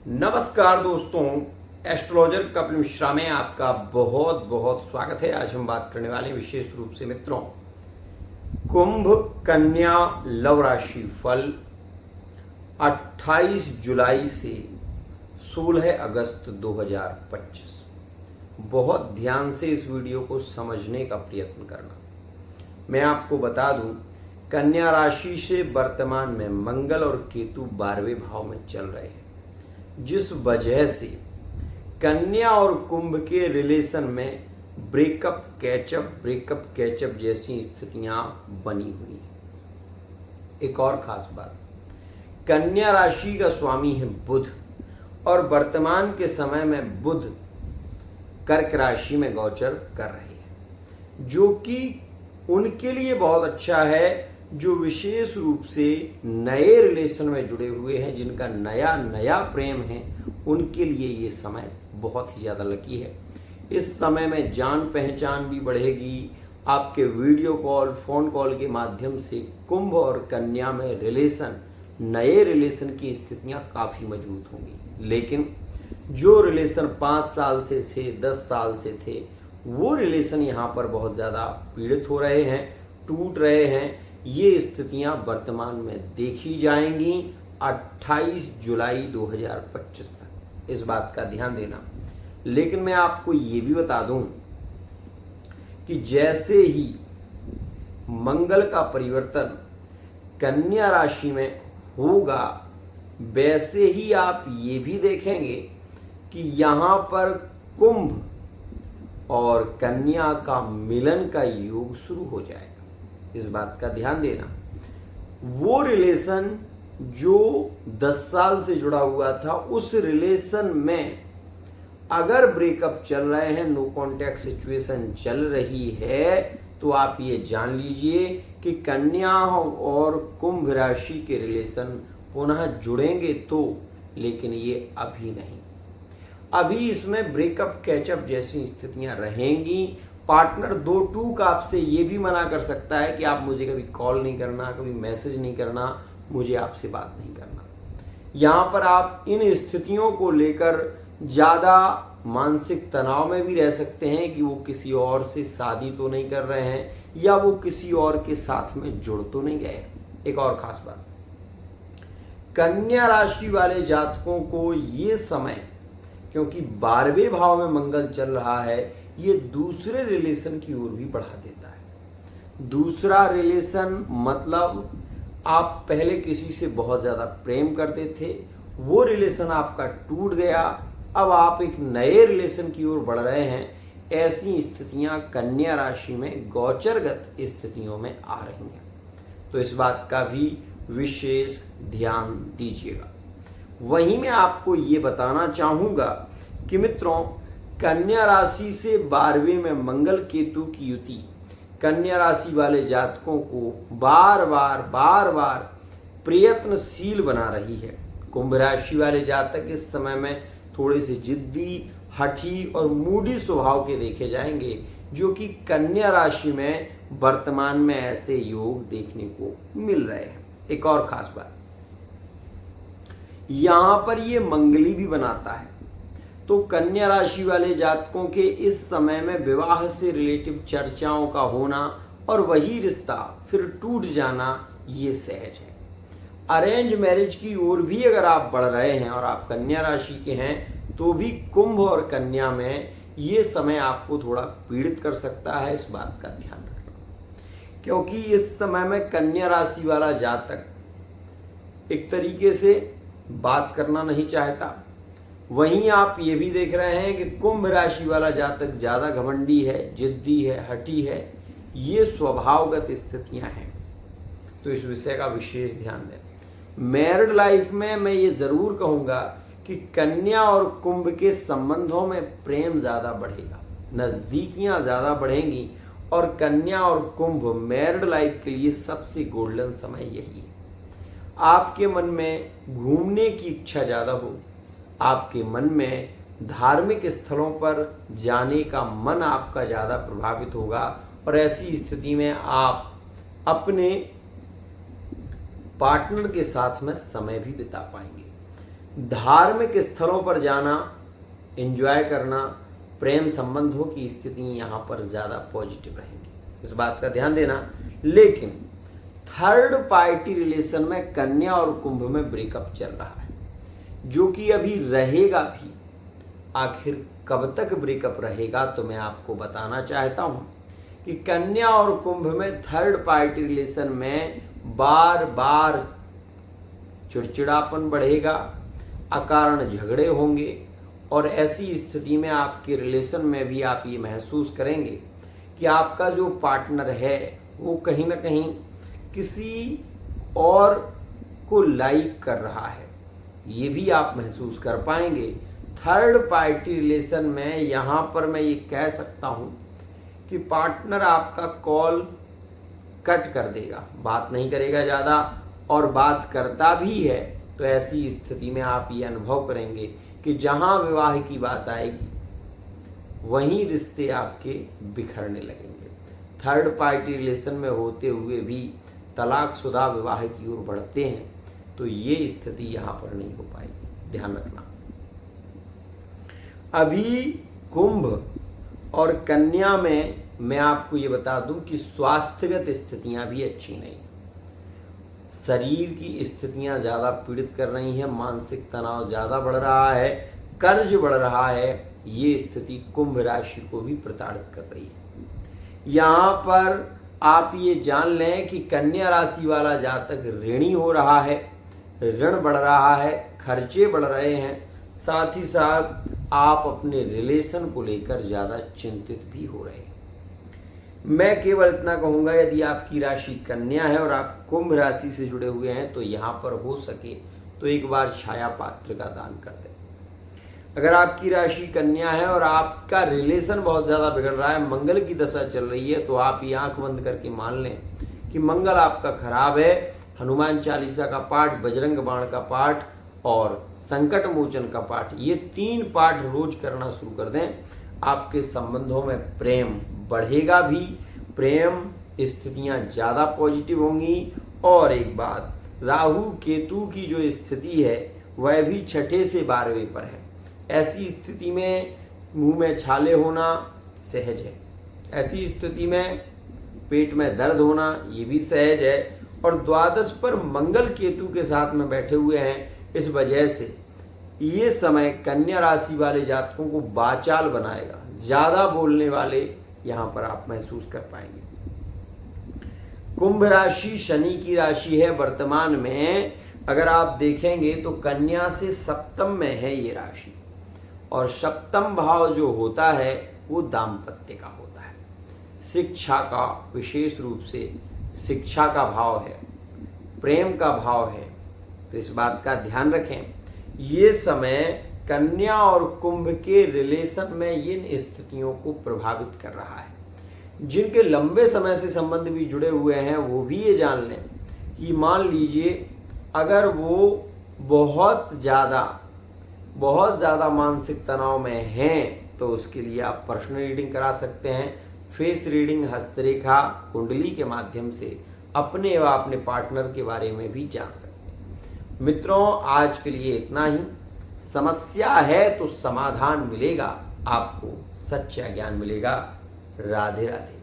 नमस्कार दोस्तों, एस्ट्रोलॉजर कपिल मिश्रा में आपका बहुत बहुत स्वागत है। आज हम बात करने वाले हैं विशेष रूप से मित्रों कुंभ कन्या लव राशि फल 28 जुलाई से 16 अगस्त 2025। बहुत ध्यान से इस वीडियो को समझने का प्रयत्न करना। मैं आपको बता दूं, कन्या राशि से वर्तमान में मंगल और केतु 12वें भाव में चल रहे हैं, जिस वजह से कन्या और कुंभ के रिलेशन में ब्रेकअप कैचअप जैसी स्थितियां बनी हुई हैं। एक और खास बात, कन्या राशि का स्वामी है बुध और वर्तमान के समय में बुध कर्क राशि में गोचर कर रहे हैं, जो कि उनके लिए बहुत अच्छा है जो विशेष रूप से नए रिलेशन में जुड़े हुए हैं, जिनका नया प्रेम है, उनके लिए ये समय बहुत ही ज़्यादा लकी है। इस समय में जान पहचान भी बढ़ेगी। आपके वीडियो कॉल फोन कॉल के माध्यम से कुंभ और कन्या में नए रिलेशन की स्थितियां काफ़ी मजबूत होंगी। लेकिन जो रिलेशन 5 साल से थे, 10 साल से थे, वो रिलेशन यहाँ पर बहुत ज़्यादा पीड़ित हो रहे हैं, टूट रहे हैं। ये स्थितियां वर्तमान में देखी जाएंगी 28 जुलाई 2025 तक। इस बात का ध्यान देना। लेकिन मैं आपको ये भी बता दूं कि जैसे ही मंगल का परिवर्तन कन्या राशि में होगा, वैसे ही आप ये भी देखेंगे कि यहाँ पर कुंभ और कन्या का मिलन का योग शुरू हो जाएगा। इस बात का ध्यान देना। वो रिलेशन जो 10 साल से जुड़ा हुआ था, उस रिलेशन में अगर ब्रेकअप चल रहे हैं, नो कॉन्टैक्ट सिचुएशन चल रही है, तो आप ये जान लीजिए कि कन्या और कुंभ राशि के रिलेशन पुनः जुड़ेंगे तो, लेकिन ये अभी नहीं। अभी इसमें ब्रेकअप कैचअप जैसी स्थितियां रहेंगी। पार्टनर 2 टूक आपसे ये भी मना कर सकता है कि आप मुझे कभी कॉल नहीं करना, कभी मैसेज नहीं करना, मुझे आपसे बात नहीं करना। यहाँ पर आप इन स्थितियों को लेकर ज़्यादा मानसिक तनाव में भी रह सकते हैं कि वो किसी और से शादी तो नहीं कर रहे हैं या वो किसी और के साथ में जुड़ तो नहीं गए। एक और खास बात, कन्या राशि वाले जातकों को ये समय, क्योंकि 12वें भाव में मंगल चल रहा है, ये दूसरे रिलेशन की ओर भी बढ़ा देता है। दूसरा रिलेशन मतलब आप पहले किसी से बहुत ज़्यादा प्रेम करते थे, वो रिलेशन आपका टूट गया, अब आप एक नए रिलेशन की ओर बढ़ रहे हैं। ऐसी स्थितियां कन्या राशि में गोचरगत स्थितियों में आ रही हैं, तो इस बात का भी विशेष ध्यान दीजिएगा। वहीं मैं आपको ये बताना चाहूँगा कि मित्रों, कन्या राशि से 12वें में मंगल केतु की युति कन्या राशि वाले जातकों को बार बार प्रयत्नशील बना रही है। कुंभ राशि वाले जातक इस समय में थोड़े से जिद्दी, हठी और मूडी स्वभाव के देखे जाएंगे, जो कि कन्या राशि में वर्तमान में ऐसे योग देखने को मिल रहे हैं। एक और खास बात, यहां पर ये मंगली भी बनाता है, तो कन्या राशि वाले जातकों के इस समय में विवाह से रिलेटिव चर्चाओं का होना और वही रिश्ता फिर टूट जाना, ये सहज है। अरेंज मैरिज की ओर भी अगर आप बढ़ रहे हैं और आप कन्या राशि के हैं, तो भी कुंभ और कन्या में ये समय आपको थोड़ा पीड़ित कर सकता है। इस बात का ध्यान रखना, क्योंकि इस समय में कन्या राशि वाला जातक एक तरीके से बात करना नहीं चाहता। वहीं आप ये भी देख रहे हैं कि कुंभ राशि वाला जातक ज़्यादा घमंडी है, जिद्दी है, हठी है। ये स्वभावगत स्थितियां हैं, तो इस विषय का विशेष ध्यान दें। मैरिड लाइफ में मैं ये ज़रूर कहूँगा कि कन्या और कुंभ के संबंधों में प्रेम ज़्यादा बढ़ेगा, नज़दीकियाँ ज़्यादा बढ़ेंगी, और कन्या और कुंभ मैरिड लाइफ के लिए सबसे गोल्डन समय यही है। आपके मन में घूमने की इच्छा ज़्यादा हो, आपके मन में धार्मिक स्थलों पर जाने का मन आपका ज़्यादा प्रभावित होगा, और ऐसी स्थिति में आप अपने पार्टनर के साथ में समय भी बिता पाएंगे। धार्मिक स्थलों पर जाना, एंजॉय करना, प्रेम संबंधों की स्थिति यहाँ पर ज़्यादा पॉजिटिव रहेंगी, इस बात का ध्यान देना। लेकिन थर्ड पार्टी रिलेशन में कन्या और कुंभ में ब्रेकअप चल रहा है, जो कि अभी रहेगा भी। आखिर कब तक ब्रेकअप रहेगा, तो मैं आपको बताना चाहता हूँ कि कन्या और कुंभ में थर्ड पार्टी रिलेशन में बार बार चिड़चिड़ापन बढ़ेगा, अकारण झगड़े होंगे, और ऐसी स्थिति में आपके रिलेशन में भी आप ये महसूस करेंगे कि आपका जो पार्टनर है वो कहीं ना कहीं किसी और को लाइक कर रहा है, ये भी आप महसूस कर पाएंगे। थर्ड पार्टी रिलेशन में यहाँ पर मैं ये कह सकता हूँ कि पार्टनर आपका कॉल कट कर देगा, बात नहीं करेगा ज़्यादा, और बात करता भी है तो ऐसी स्थिति में आप ये अनुभव करेंगे कि जहाँ विवाह की बात आएगी वहीं रिश्ते आपके बिखरने लगेंगे। थर्ड पार्टी रिलेशन में होते हुए भी तलाकशुदा विवाह की ओर बढ़ते हैं, तो ये स्थिति यहाँ पर नहीं हो पाएगी, ध्यान रखना। अभी कुंभ और कन्या में मैं आपको ये बता दूं कि स्वास्थ्यगत स्थितियां भी अच्छी नहीं, शरीर की स्थितियां ज़्यादा पीड़ित कर रही हैं, मानसिक तनाव ज़्यादा बढ़ रहा है, कर्ज बढ़ रहा है, ये स्थिति कुंभ राशि को भी प्रताड़ित कर रही है। यहाँ पर आप ये जान लें कि कन्या राशि वाला जातक ऋणी हो रहा है, ऋण बढ़ रहा है, खर्चे बढ़ रहे हैं, साथ ही साथ आप अपने रिलेशन को लेकर ज़्यादा चिंतित भी हो रहे हैं। मैं केवल इतना कहूँगा, यदि आपकी राशि कन्या है और आप कुंभ राशि से जुड़े हुए हैं तो यहाँ पर हो सके तो एक बार छाया पात्र का दान कर दें। अगर आपकी राशि कन्या है और आपका रिलेशन बहुत ज़्यादा बिगड़ रहा है, मंगल की दशा चल रही है, तो आप ये आंख बंद करके मान लें कि मंगल आपका खराब है। हनुमान चालीसा का पाठ, बजरंग बाण का पाठ और संकट मोचन का पाठ, ये 3 पाठ रोज करना शुरू कर दें। आपके संबंधों में प्रेम बढ़ेगा भी, प्रेम स्थितियां ज़्यादा पॉजिटिव होंगी। और एक बात, राहु केतु की जो स्थिति है वह भी 6ठे से 12वें पर है। ऐसी स्थिति में मुंह में छाले होना सहज है, ऐसी स्थिति में पेट में दर्द होना ये भी सहज है। और द्वादश पर मंगल केतु के साथ में बैठे हुए हैं, इस वजह से ये समय कन्या राशि वाले जातकों को बाचाल बनाएगा, ज़्यादा बोलने वाले यहाँ पर आप महसूस कर पाएंगे। कुंभ राशि शनि की राशि है। वर्तमान में अगर आप देखेंगे तो कन्या से सप्तम में है ये राशि, और सप्तम भाव जो होता है वो दाम्पत्य का होता है, शिक्षा का, विशेष रूप से शिक्षा का भाव है, प्रेम का भाव है। तो इस बात का ध्यान रखें। ये समय कन्या और कुंभ के रिलेशन में इन स्थितियों को प्रभावित कर रहा है। जिनके लंबे समय से संबंध भी जुड़े हुए हैं वो भी ये जान लें कि मान लीजिए अगर वो बहुत ज़्यादा मानसिक तनाव में हैं तो उसके लिए आप पर्सनल रीडिंग करा सकते हैं। फेस रीडिंग, हस्तरेखा, कुंडली के माध्यम से अपने व अपने पार्टनर के बारे में भी जान सकते हैं। मित्रों, आज के लिए इतना ही। समस्या है तो समाधान मिलेगा, आपको सच्चा ज्ञान मिलेगा। राधे राधे।